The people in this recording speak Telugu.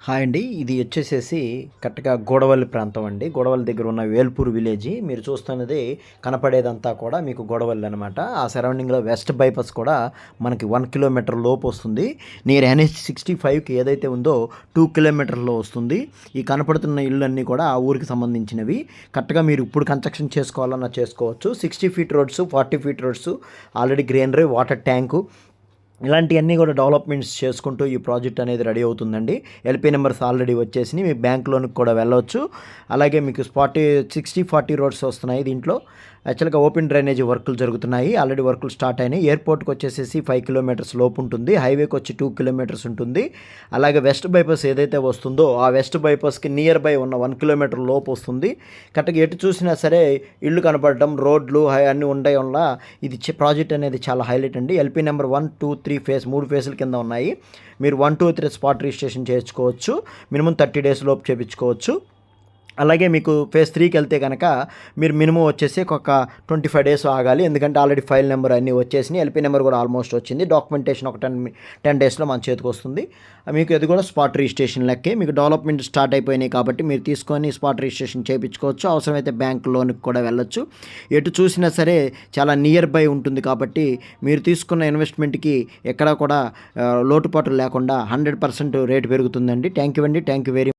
హాయ్ అండి. ఇది వచ్చేసేసి కరెక్ట్‌గా గూడవల్లి ప్రాంతం అండి. గూడవల్లి దగ్గర ఉన్న వేల్పూర్ విలేజీ. మీరు చూస్తున్నది కనపడేదంతా కూడా మీకు గూడవల్లి అనమాట. ఆ సరౌండింగ్‌లో వెస్ట్ బైపాస్ కూడా మనకి 1 కిలోమీటర్ లోపు వస్తుంది. నియర్ NH-65కి ఏదైతే ఉందో 2 కిలోమీటర్‌లో వస్తుంది. ఈ కనపడుతున్న ఇళ్ళన్నీ కూడా ఆ ఊరికి సంబంధించినవి. కరెక్ట్‌గా మీరు ఇప్పుడు కన్‌స్ట్రక్షన్ చేసుకోవాలన్నా చేసుకోవచ్చు. 60 feet roads, 40 feet roads, already greenery, water tank ఇలాంటివన్నీ కూడా డెవలప్మెంట్స్ చేసుకుంటూ ఈ ప్రాజెక్ట్ అనేది రెడీ అవుతుందండి. ఎల్పీ నెంబర్స్ ఆల్రెడీ వచ్చేసినాయి. మీ బ్యాంక్ లోన్కి కూడా వెళ్ళవచ్చు. అలాగే మీకు 60-40 రోడ్స్ వస్తున్నాయి దీంట్లో. యాక్చువల్గా ఓపెన్ డ్రైనేజీ వర్కులు జరుగుతున్నాయి. ఆల్రెడీ వర్కులు స్టార్ట్ అయినాయి. ఎయిర్పోర్ట్కి వచ్చేసేసి 5 కిలోమీటర్స్ లోపు ఉంటుంది. హైవేకి వచ్చి 2 కిలోమీటర్స్ ఉంటుంది. అలాగే వెస్ట్ బైపాస్ ఏదైతే వస్తుందో ఆ వెస్ట్ బైపాస్కి నియర్ బై ఉన్న 1 కిలోమీటర్ లోపు వస్తుంది. కరెక్ట్గా ఎటు చూసినా సరే ఇళ్ళు కనపడటం, రోడ్లు అన్నీ ఉండడం వల్ల ఇది ప్రాజెక్ట్ అనేది చాలా హైలైట్ అండి. ఎల్పీ నెంబర్ 1, 2, 3 ఫేజ్ 3 ఫేజ్ల కింద ఉన్నాయి. మీరు 1, 2, 3 స్పాట్ రిజిస్ట్రేషన్ చేయించుకోవచ్చు. మినిమం 30 డేస్ లోపు చేయించుకోవచ్చు. అలాగే మీకు ఫేజ్ 3కి వెళ్తే కనుక మీరు మినిమం వచ్చేసి ఒక 25 డేస్ ఆగాలి. ఎందుకంటే ఆల్రెడీ ఫైల్ నెంబర్ అన్నీ వచ్చేసినాయి. ఎల్పీ నెంబర్ కూడా ఆల్మోస్ట్ వచ్చింది. డాక్యుమెంటేషన్ ఒక 10 డేస్లో మన చేతికి వస్తుంది. మీకు అది కూడా స్పాట్ రిజిస్ట్రేషన్ లెక్కే. మీకు డెవలప్మెంట్ స్టార్ట్ అయిపోయినాయి కాబట్టి మీరు తీసుకొని స్పాట్ రిజిస్ట్రేషన్ చేయించుకోవచ్చు. అవసరమైతే బ్యాంక్ లోన్కి కూడా వెళ్ళొచ్చు. ఎటు చూసినా సరే చాలా నియర్ బై ఉంటుంది కాబట్టి మీరు తీసుకున్న ఇన్వెస్ట్మెంట్కి ఎక్కడా కూడా లోటుపాట్లు లేకుండా 100% రేటు పెరుగుతుందండి. థ్యాంక్ యూ అండి. Thank you very